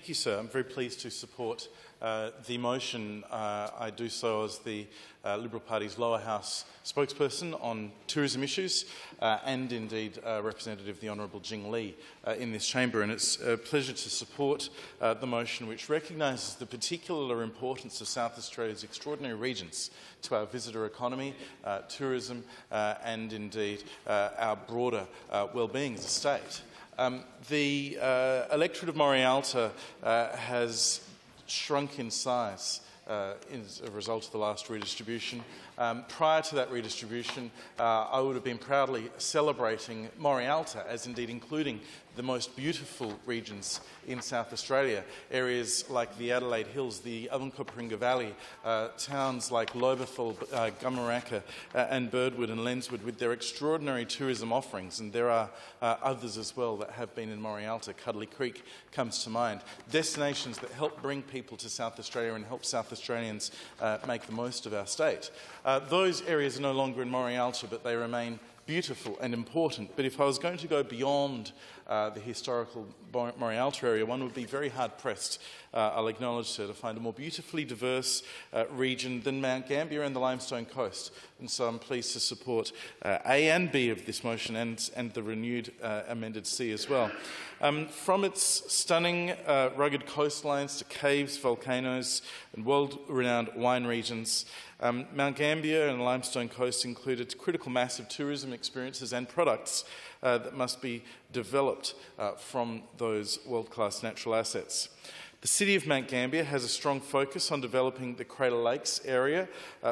Thank you, sir. I'm very pleased to support the motion. I do so as the Liberal Party's lower house spokesperson on tourism issues and indeed representative of the Honourable Jing Lee in this chamber. And it's a pleasure to support the motion which recognises the particular importance of South Australia's extraordinary regions to our visitor economy, tourism and indeed our broader well-being as a state. The electorate of Morialta has shrunk in size as a result of the last redistribution. Prior to that redistribution, I would have been proudly celebrating Morialta as indeed including the most beautiful regions in South Australia, areas like the Adelaide Hills, the Alunkopringa Valley, towns like Lobethal, Gumaraka and Birdwood and Lenswood with their extraordinary tourism offerings, and there are others as well that have been in Morialta. Cuddly Creek comes to mind. Destinations that help bring people to South Australia and help South Australians make the most of our state. Those areas are no longer in Morialta, but they remain beautiful and important. But if I was going to go beyond the historical Morialta area, one would be very hard-pressed, I'll acknowledge, sir, to find a more beautifully diverse region than Mount Gambier and the Limestone Coast. And so I'm pleased to support A and B of this motion and the renewed amended C as well. From its stunning rugged coastlines to caves, volcanoes and world-renowned wine regions, Mount Gambier and the Limestone Coast included critical mass of tourism experiences and products that must be developed from those world-class natural assets. The City of Mount Gambier has a strong focus on developing the Crater Lakes area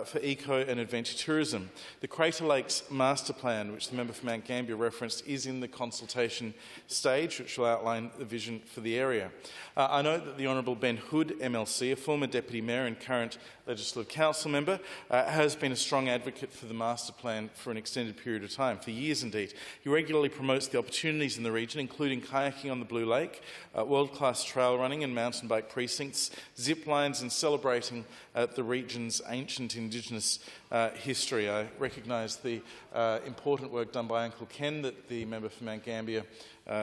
for eco and adventure tourism. The Crater Lakes Master Plan, which the member for Mount Gambier referenced, is in the consultation stage, which will outline the vision for the area. I note that the Honourable Ben Hood, MLC, a former Deputy Mayor and current Legislative Council member, has been a strong advocate for the Master Plan for an extended period of time, for years indeed. He regularly promotes the opportunities in the region, including kayaking on the Blue Lake, world-class trail running and mountain bike precincts, zip lines and celebrating the region's ancient Indigenous history. I recognise the important work done by Uncle Ken that the member for Mount Gambier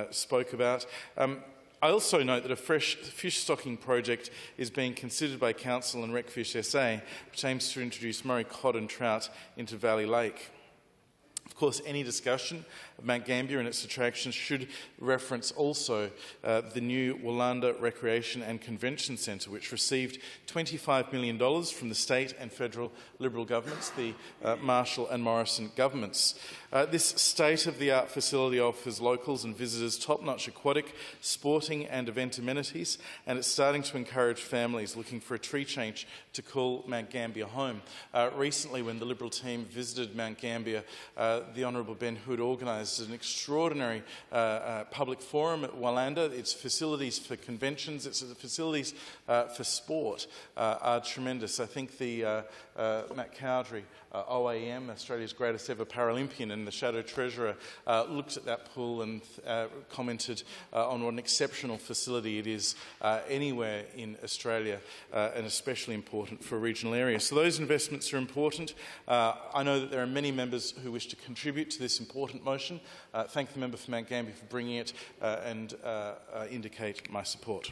spoke about. I also note that a fresh fish stocking project is being considered by Council and Recfish SA, which aims to introduce Murray cod and trout into Valley Lake. Of course, any discussion of Mount Gambier and its attractions should reference also the new Woolanda Recreation and Convention Centre, which received $25 million from the state and federal Liberal governments, the Marshall and Morrison governments. This state-of-the-art facility offers locals and visitors top-notch aquatic, sporting and event amenities, and it's starting to encourage families looking for a tree change to call Mount Gambier home. Recently, when the Liberal team visited Mount Gambier, the Honourable Ben Hood organised an extraordinary public forum at Woolanda. Its facilities for conventions, its facilities for sport are tremendous. I think the Matt Cowdery, OAM, Australia's greatest ever Paralympian and the Shadow Treasurer, looked at that pool and commented on what an exceptional facility it is anywhere in Australia and especially important for a regional area. So those investments are important. I know that there are many members who wish to contribute to this important motion. Thank the member for Mount Gambier for bringing it and indicate my support.